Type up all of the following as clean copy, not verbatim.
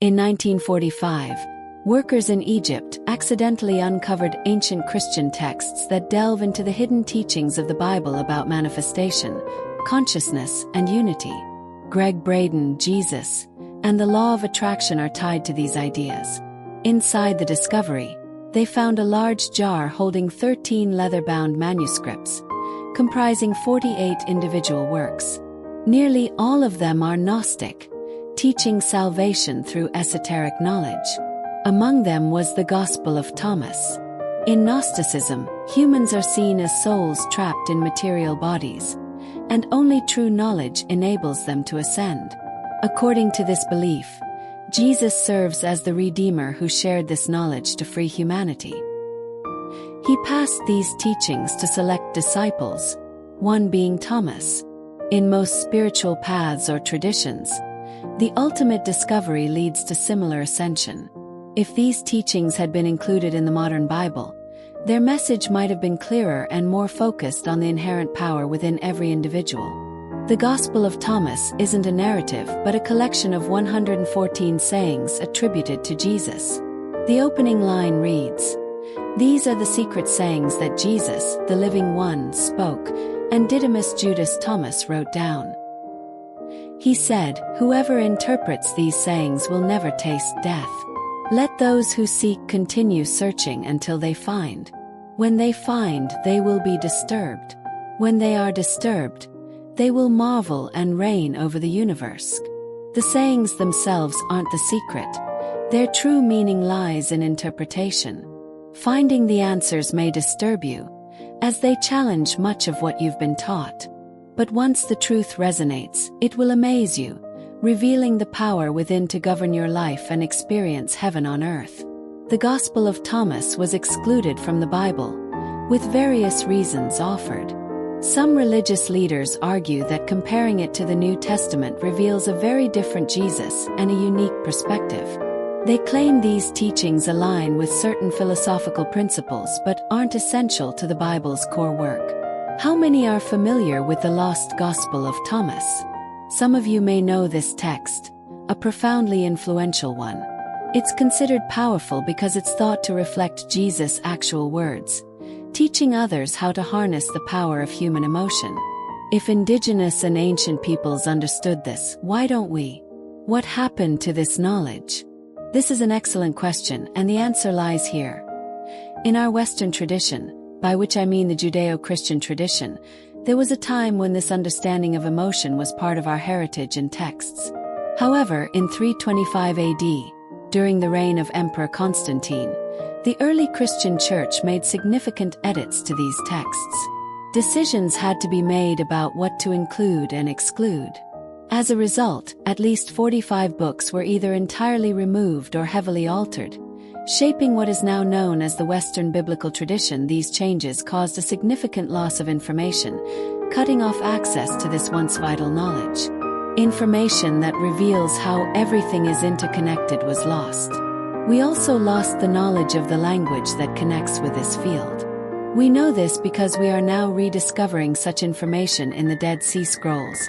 In 1945, workers in Egypt accidentally uncovered ancient Christian texts that delve into the hidden teachings of the Bible about manifestation, consciousness, and unity. Gregg Braden, Jesus, and the law of attraction are tied to these ideas. Inside the discovery, they found a large jar holding 13 leather-bound manuscripts, comprising 48 individual works. Nearly all of them are Gnostic, teaching salvation through esoteric knowledge. Among them was the Gospel of Thomas. In Gnosticism, humans are seen as souls trapped in material bodies, and only true knowledge enables them to ascend. According to this belief, Jesus serves as the Redeemer who shared this knowledge to free humanity. He passed these teachings to select disciples, one being Thomas. In most spiritual paths or traditions, the ultimate discovery leads to similar ascension. If these teachings had been included in the modern Bible, their message might have been clearer and more focused on the inherent power within every individual. The Gospel of Thomas isn't a narrative but a collection of 114 sayings attributed to Jesus. The opening line reads, "These are the secret sayings that Jesus, the living one, spoke, and Didymus Judas Thomas wrote down. He said, 'Whoever interprets these sayings will never taste death. Let those who seek continue searching until they find. When they find, they will be disturbed. When they are disturbed, they will marvel and reign over the universe.'" The sayings themselves aren't the secret. Their true meaning lies in interpretation. Finding the answers may disturb you, as they challenge much of what you've been taught. But once the truth resonates, it will amaze you, revealing the power within to govern your life and experience heaven on earth. The Gospel of Thomas was excluded from the Bible, with various reasons offered. Some religious leaders argue that comparing it to the New Testament reveals a very different Jesus and a unique perspective. They claim these teachings align with certain philosophical principles but aren't essential to the Bible's core work. How many are familiar with the Lost Gospel of Thomas? Some of you may know this text, a profoundly influential one. It's considered powerful because it's thought to reflect Jesus' actual words, teaching others how to harness the power of human emotion. If indigenous and ancient peoples understood this, why don't we? What happened to this knowledge? This is an excellent question, and the answer lies here. In our Western tradition, by which I mean the Judeo-Christian tradition, there was a time when this understanding of emotion was part of our heritage and texts. However, in 325 AD, during the reign of Emperor Constantine, the early Christian Church made significant edits to these texts. Decisions had to be made about what to include and exclude. As a result, at least 45 books were either entirely removed or heavily altered, shaping what is now known as the Western biblical tradition. These changes caused a significant loss of information, cutting off access to this once vital knowledge. Information that reveals how everything is interconnected was lost. We also lost the knowledge of the language that connects with this field. We know this because we are now rediscovering such information in the Dead Sea Scrolls,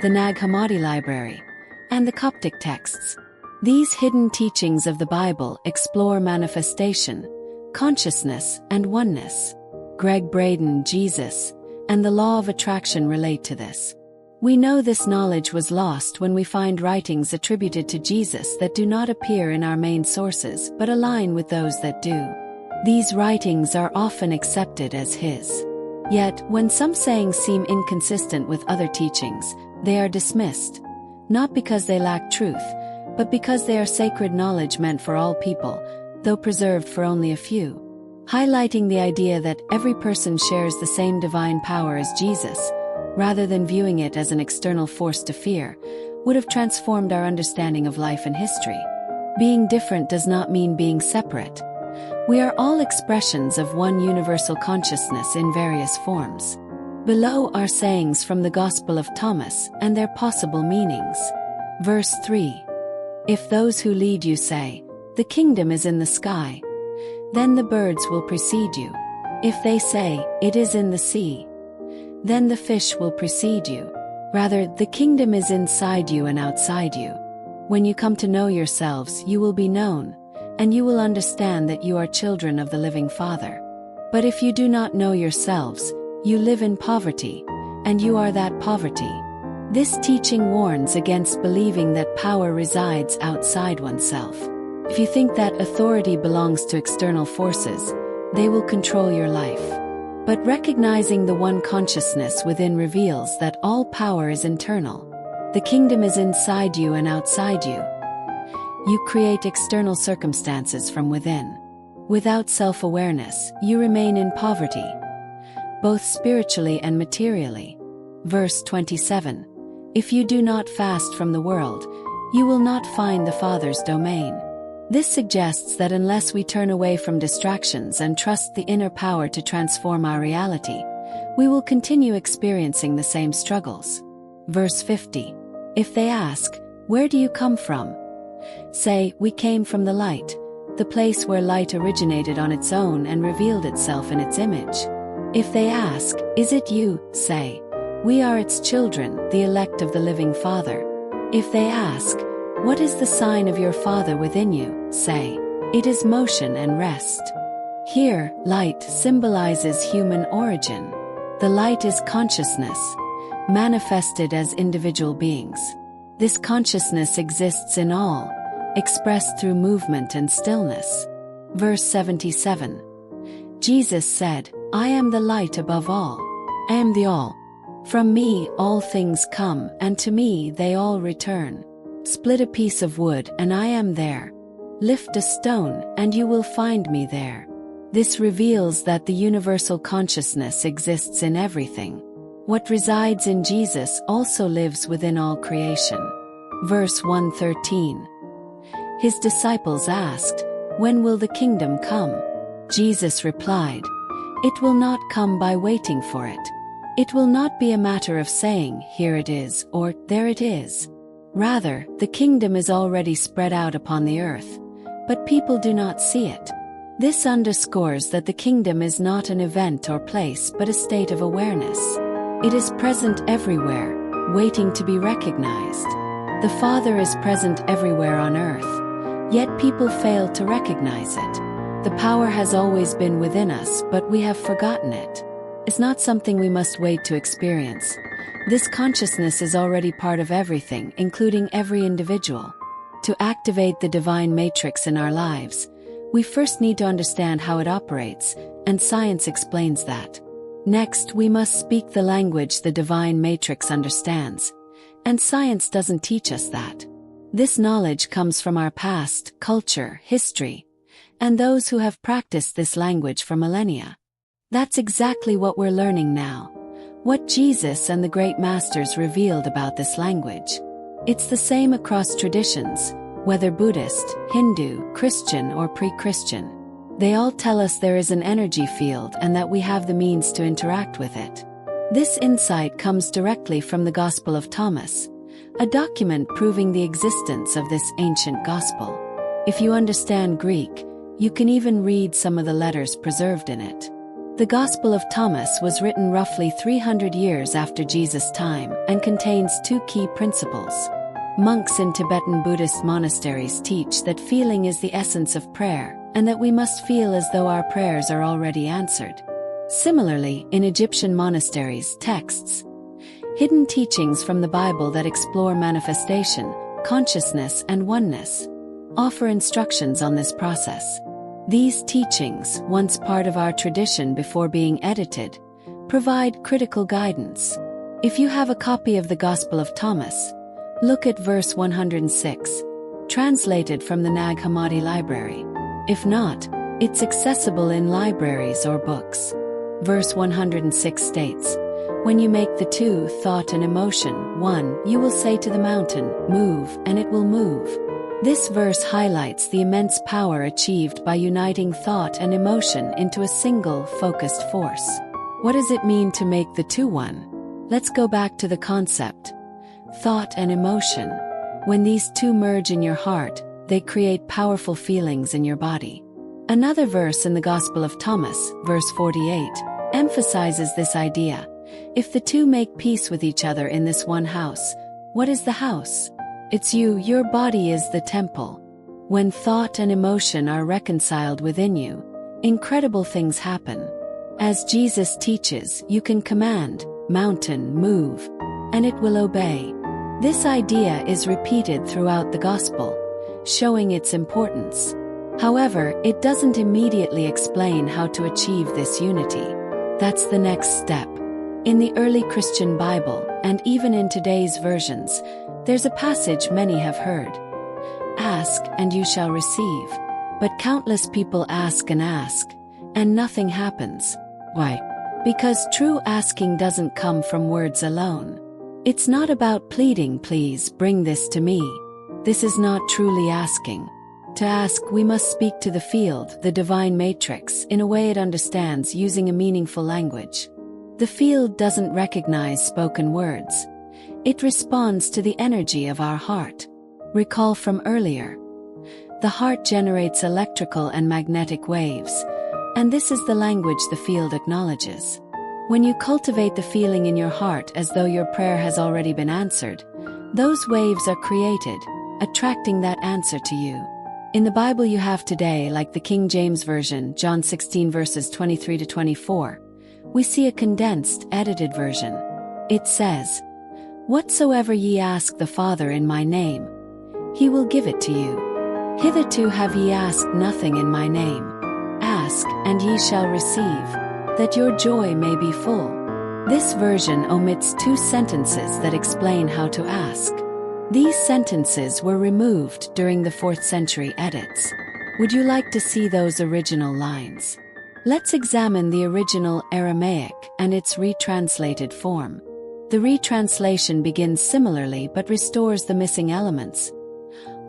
the Nag Hammadi Library, and the Coptic texts. These hidden teachings of the Bible explore manifestation, consciousness, and oneness. Gregg Braden, Jesus, and the law of attraction relate to this. We know this knowledge was lost when we find writings attributed to Jesus that do not appear in our main sources but align with those that do. These writings are often accepted as his. Yet, when some sayings seem inconsistent with other teachings, they are dismissed, not because they lack truth, but because they are sacred knowledge meant for all people, though preserved for only a few. Highlighting the idea that every person shares the same divine power as Jesus, rather than viewing it as an external force to fear, would have transformed our understanding of life and history. Being different does not mean being separate. We are all expressions of one universal consciousness in various forms. Below are sayings from the Gospel of Thomas and their possible meanings. Verse 3. If those who lead you say, "The kingdom is in the sky," then the birds will precede you. If they say, "It is in the sea," then the fish will precede you. Rather, the kingdom is inside you and outside you. When you come to know yourselves, you will be known, and you will understand that you are children of the living Father. But if you do not know yourselves, you live in poverty, and you are that poverty. This teaching warns against believing that power resides outside oneself. If you think that authority belongs to external forces, they will control your life. But recognizing the one consciousness within reveals that all power is internal. The kingdom is inside you and outside you. You create external circumstances from within. Without self-awareness, you remain in poverty, both spiritually and materially. Verse 27. If you do not fast from the world, you will not find the Father's domain. This suggests that unless we turn away from distractions and trust the inner power to transform our reality, we will continue experiencing the same struggles. Verse 50. If they ask, "Where do you come from?" say, "We came from the light, the place where light originated on its own and revealed itself in its image." If they ask, "Is it you?" say, "We are its children, the elect of the living Father." If they ask, "What is the sign of your Father within you?" say, "It is motion and rest." Here, light symbolizes human origin. The light is consciousness, manifested as individual beings. This consciousness exists in all, expressed through movement and stillness. Verse 77. Jesus said, "I am the light above all. I am the all. From me all things come, and to me they all return. Split a piece of wood, and I am there. Lift a stone, and you will find me there." This reveals that the universal consciousness exists in everything. What resides in Jesus also lives within all creation. Verse 113. His disciples asked, "When will the kingdom come?" Jesus replied, "It will not come by waiting for it. It will not be a matter of saying, 'Here it is,' or 'There it is.' Rather, the kingdom is already spread out upon the earth, but people do not see it." This underscores that the kingdom is not an event or place but a state of awareness. It is present everywhere, waiting to be recognized. The Father is present everywhere on earth, yet people fail to recognize it. The power has always been within us, but we have forgotten it. It's not something we must wait to experience. This consciousness is already part of everything, including every individual. To activate the divine matrix in our lives, we first need to understand how it operates, and science explains that. Next, we must speak the language the divine matrix understands, and science doesn't teach us that. This knowledge comes from our past, culture, history, and those who have practiced this language for millennia. That's exactly what we're learning now. What Jesus and the great masters revealed about this language. It's the same across traditions, whether Buddhist, Hindu, Christian, or pre-Christian. They all tell us there is an energy field and that we have the means to interact with it. This insight comes directly from the Gospel of Thomas, a document proving the existence of this ancient gospel. If you understand Greek, you can even read some of the letters preserved in it. The Gospel of Thomas was written roughly 300 years after Jesus' time and contains two key principles. Monks in Tibetan Buddhist monasteries teach that feeling is the essence of prayer, and that we must feel as though our prayers are already answered. Similarly, in Egyptian monasteries' texts, hidden teachings from the Bible that explore manifestation, consciousness, and oneness offer instructions on this process. These teachings, once part of our tradition before being edited, provide critical guidance. If you have a copy of the Gospel of Thomas, look at verse 106, translated from the Nag Hammadi Library. If not, it's accessible in libraries or books. Verse 106 states, "When you make the two, thought and emotion, one, you will say to the mountain, 'Move,' and it will move." This verse highlights the immense power achieved by uniting thought and emotion into a single, focused force. What does it mean to make the two one? Let's go back to the concept. Thought and emotion. When these two merge in your heart, they create powerful feelings in your body. Another verse in the Gospel of Thomas, verse 48, emphasizes this idea. If the two make peace with each other in this one house, what is the house? It's you, your body is the temple. When thought and emotion are reconciled within you, incredible things happen. As Jesus teaches, you can command, mountain, move, and it will obey. This idea is repeated throughout the Gospel, showing its importance. However, it doesn't immediately explain how to achieve this unity. That's the next step. In the early Christian Bible, and even in today's versions, there's a passage many have heard. Ask, and you shall receive. But countless people ask, and nothing happens. Why? Because true asking doesn't come from words alone. It's not about pleading, please bring this to me. This is not truly asking. To ask, we must speak to the field, the divine matrix, in a way it understands, using a meaningful language. The field doesn't recognize spoken words. It responds to the energy of our heart. Recall from earlier. The heart generates electrical and magnetic waves, and this is the language the field acknowledges. When you cultivate the feeling in your heart as though your prayer has already been answered, those waves are created, attracting that answer to you. In the Bible you have today, like the King James Version, John 16 verses 23 to 24, we see a condensed, edited version. It says, "Whatsoever ye ask the Father in my name, he will give it to you. Hitherto have ye asked nothing in my name. Ask, and ye shall receive, that your joy may be full." This version omits two sentences that explain how to ask. These sentences were removed during the 4th century edits. Would you like to see those original lines? Let's examine the original Aramaic and its retranslated form. The retranslation begins similarly but restores the missing elements.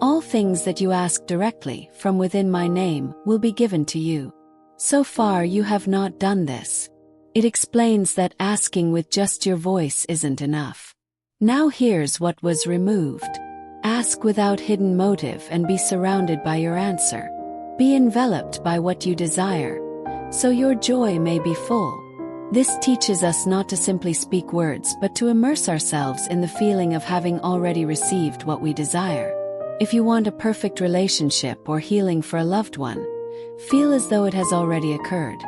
"All things that you ask directly from within my name will be given to you." So far you have not done this. It explains that asking with just your voice isn't enough. Now here's what was removed. Ask without hidden motive and be surrounded by your answer. Be enveloped by what you desire, so your joy may be full. This teaches us not to simply speak words but to immerse ourselves in the feeling of having already received what we desire. If you want a perfect relationship or healing for a loved one, feel as though it has already occurred.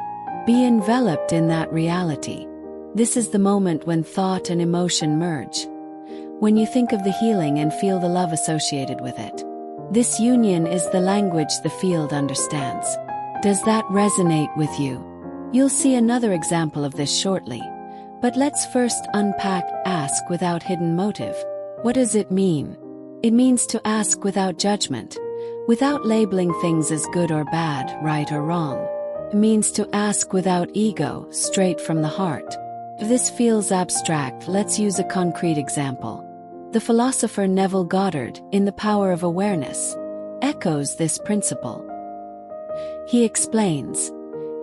Be enveloped in that reality. This is the moment when thought and emotion merge. When you think of the healing and feel the love associated with it. This union is the language the field understands. Does that resonate with you? You'll see another example of this shortly, but let's first unpack ask without hidden motive. What does it mean? It means to ask without judgment, without labeling things as good or bad, right or wrong. It means to ask without ego, straight from the heart. If this feels abstract, let's use a concrete example. The philosopher Neville Goddard, in The Power of Awareness, echoes this principle. He explains,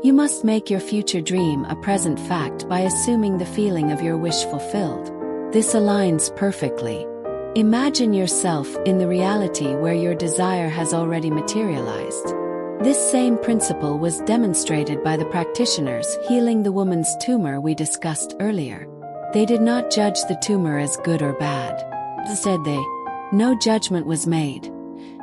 "You must make your future dream a present fact by assuming the feeling of your wish fulfilled." This aligns perfectly. Imagine yourself in the reality where your desire has already materialized. This same principle was demonstrated by the practitioners healing the woman's tumor we discussed earlier. They did not judge the tumor as good or bad. Instead, no judgment was made.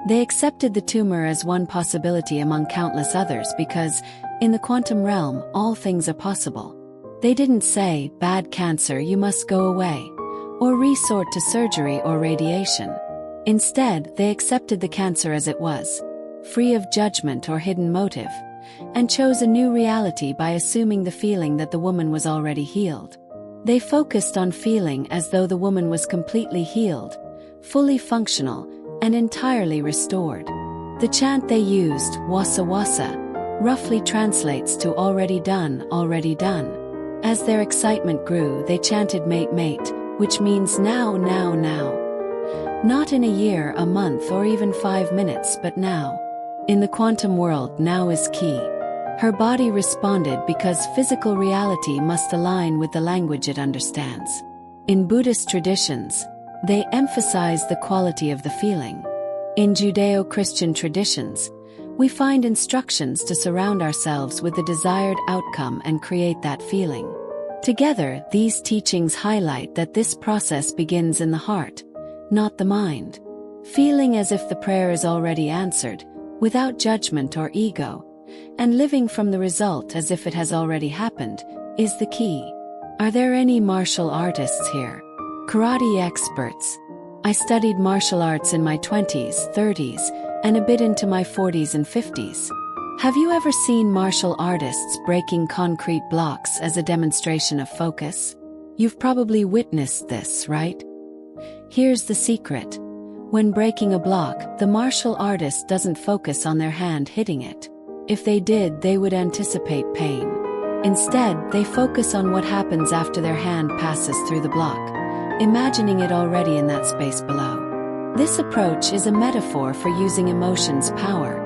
They accepted the tumor as one possibility among countless others because, in the quantum realm, all things are possible. They didn't say, "Bad cancer, you must go away," or resort to surgery or radiation. Instead, they accepted the cancer as it was, free of judgment or hidden motive, and chose a new reality by assuming the feeling that the woman was already healed. They focused on feeling as though the woman was completely healed, fully functional, and entirely restored. The chant they used, "Wasa Wasa," roughly translates to "already done, already done." As their excitement grew, they chanted "Mate, mate," which means now, now, now. Not in a year, a month, or even 5 minutes, but now. In the quantum world, now is key. Her body responded because physical reality must align with the language it understands. In Buddhist traditions, they emphasize the quality of the feeling. In Judeo-Christian traditions, we find instructions to surround ourselves with the desired outcome and create that feeling. Together, these teachings highlight that this process begins in the heart, not the mind. feeling as if the prayer is already answered, without judgment or ego, and living from the result as if it has already happened, is the key. Are there any martial artists here? Karate experts. I studied martial arts in my 20s, 30s, and a bit into my 40s and 50s. Have you ever seen martial artists breaking concrete blocks as a demonstration of focus? You've probably witnessed this, right? Here's the secret. When breaking a block, the martial artist doesn't focus on their hand hitting it. If they did, they would anticipate pain. Instead, they focus on what happens after their hand passes through the block, imagining it already in that space below. This approach is a metaphor for using emotion's power,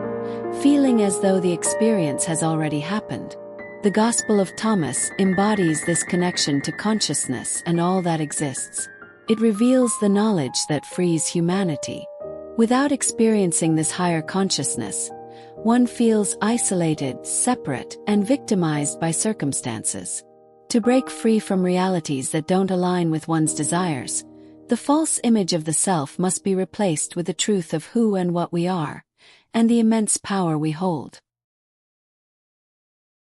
feeling as though the experience has already happened. The Gospel of Thomas embodies this connection to consciousness and all that exists. It reveals the knowledge that frees humanity. Without experiencing this higher consciousness, one feels isolated, separate, and victimized by circumstances. To break free from realities that don't align with one's desires, the false image of the self must be replaced with the truth of who and what we are, and the immense power we hold.